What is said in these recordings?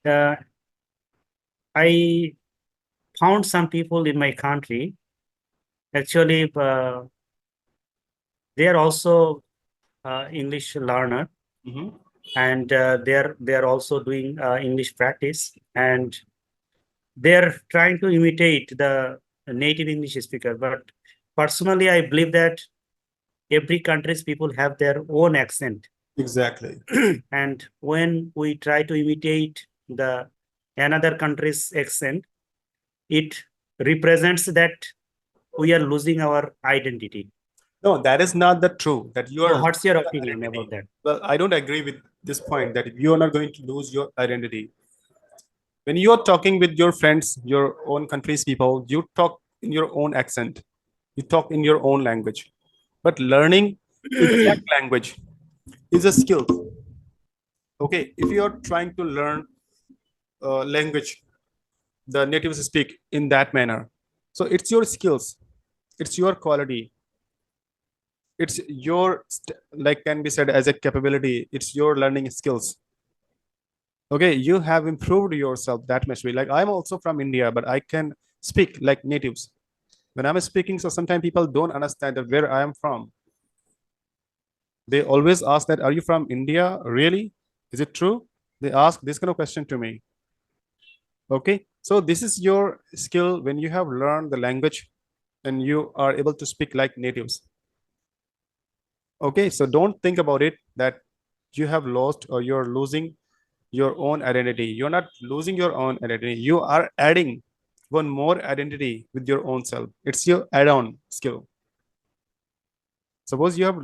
uh, I found some people in my country, actually, they are also English learner, and they are also doing English practice, and they're trying to imitate the native English speaker. But personally, I believe that every country's people have their own accent. Exactly. And when we try to imitate the another country's accent, it represents that we are losing our identity. No, that is not the true. That you are. So what's your opinion about that? Well, I don't agree with this point that you are not going to lose your identity. When you are talking with your friends, your own country's people, you talk in your own accent. You talk in your own language. But learning exact language is a skill. Okay, if you are trying to learn language, the natives speak in that manner. So it's your skills, it's your quality, it's your like can be said as a capability. It's your learning skills. Okay, you have improved yourself that much way. Like I'm also from India, but I can speak like natives when I'm speaking. So sometimes people don't understand that where I am from. They always ask that, are you from India? Really? Is it true? They ask this kind of question to me. Okay, so this is your skill when you have learned the language and you are able to speak like natives. Okay, so don't think about it that you have lost or you're losing your own identity. You're not losing your own identity. You are adding one more identity with your own self. It's your add-on skill. Suppose you have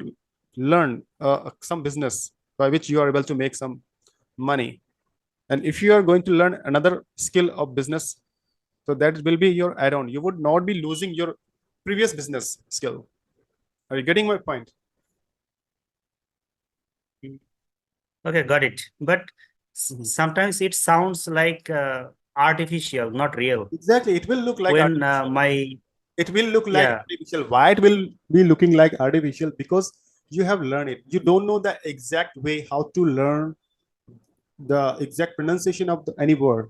learned some business by which you are able to make some money. And if you are going to learn another skill of business, so that will be your add-on. You would not be losing your previous business skill. Are you getting my point? Okay, got it. But sometimes it sounds like artificial, not real. Exactly. It will look like when it will look like artificial. Why it will be looking like artificial? Because you have learned it. You don't know the exact way how to learn the exact pronunciation of any word.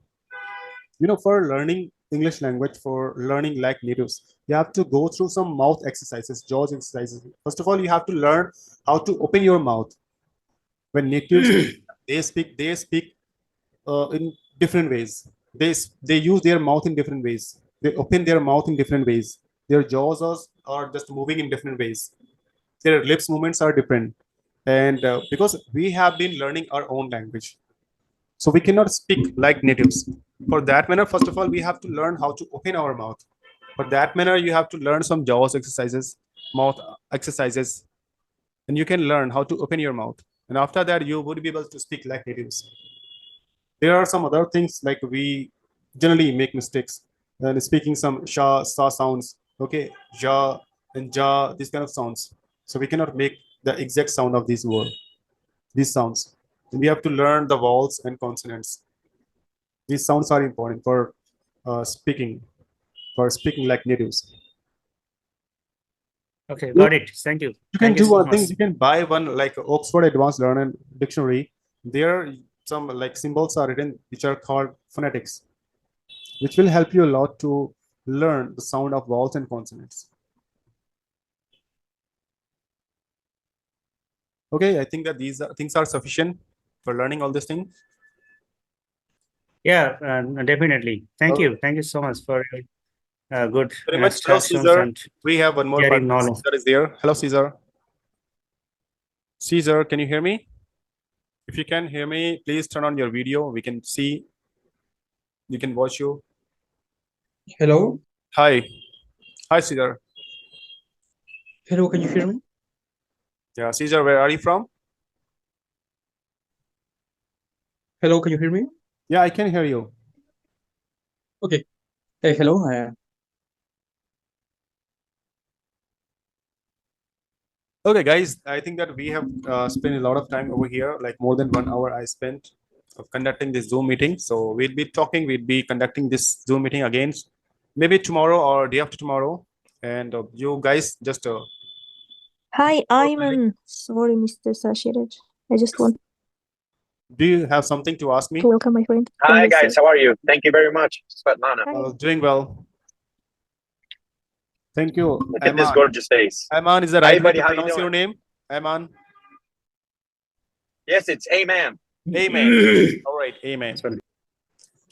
You know, for learning English language, for learning like natives, you have to go through some mouth exercises, jaws exercises. First of all, you have to learn how to open your mouth. When natives they speak in different ways. They use their mouth in different ways. They open their mouth in different ways. Their jaws are just moving in different ways. Their lips movements are different, and because we have been learning our own language, so we cannot speak like natives. For that manner, first of all, we have to learn how to open our mouth. For that manner, you have to learn some jaws exercises, mouth exercises, and you can learn how to open your mouth. And after that, you would be able to speak like natives. There are some other things like we generally make mistakes and speaking some sha, sa sounds. Okay, ja and ja, these kind of sounds. So we cannot make the exact sound of these words, these sounds. And we have to learn the vowels and consonants. These sounds are important for speaking like natives. Okay, got it. Thank you. You can do one thing. You can buy one like Oxford Advanced Learner Dictionary. There some like symbols are written which are called phonetics, which will help you a lot to learn the sound of vowels and consonants. Okay, I think that these things are sufficient for learning all these things. Yeah, definitely. Thank you. Thank you so much for good very much. Hello, Caesar. We have one more part. Caesar is there. Hello, Caesar. Caesar, can you hear me? If you can hear me, please turn on your video. We can see. You can watch you. Hello. Hi. Hi, Caesar. Hello, can you hear me? Yeah, Caesar, where are you from? Hello, can you hear me? Yeah, I can hear you. Okay. Hey, hello. Okay, guys, I think that we have spent a lot of time over here, like more than 1 hour I spent of conducting this Zoom meeting. So we'll be conducting this Zoom meeting again, maybe tomorrow or day after tomorrow. And you guys just... Hi, Ayman. Sorry, Mr. Sashiraj. I just want Do you have something to ask me? To welcome my friend. Hi Yes, guys, sir. how are you? Thank you very much, Svetlana. Hi. Doing well. Thank you. Look at this Ayman. gorgeous face. Ayman is the Hi, right way buddy. to How you pronounce your doing? name? Ayman. Yes, it's Amen. Amen. All right, amen.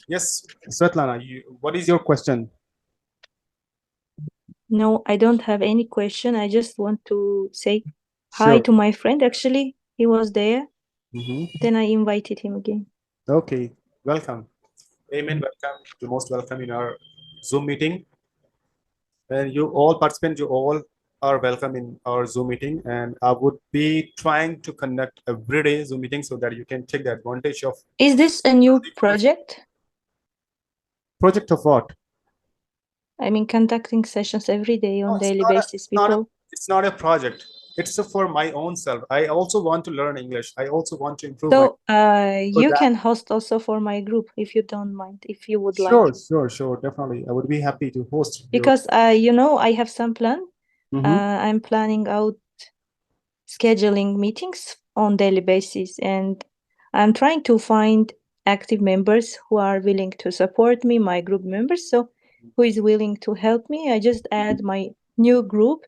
Yes, Svetlana, what is your question? No, I don't have any question. I just want to say hi Sure. to my friend. Actually, he was there. Mhm. Then I invited him again. Okay, welcome. Amen, welcome. You're most welcome in our Zoom meeting. And you all participants, you all are welcome in our Zoom meeting. And I would be trying to conduct every day Zoom meeting so that you can take the advantage of. Is this a new project? Project of what? I mean, conducting sessions every day on No, it's daily not a- basis. it's not a- People. It's not a project. It's for my own self. I also want to learn English. I also want to improve my. So, you that- can host also for my group if you don't mind, if you would like. Sure, definitely. I would be happy to host. Because you know, I have some plan. I'm planning out scheduling meetings on daily basis, and I'm trying to find active members who are willing to support me, my group members. So who is willing to help me? I just add my new group.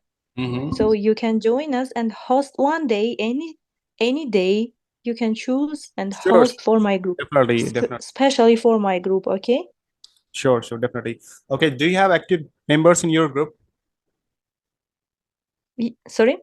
So you can join us and host one day, any day you can choose and Sure, host for my group. Definitely. Especially for my group, okay? Sure, definitely. Okay, do you have active members in your group? Sorry?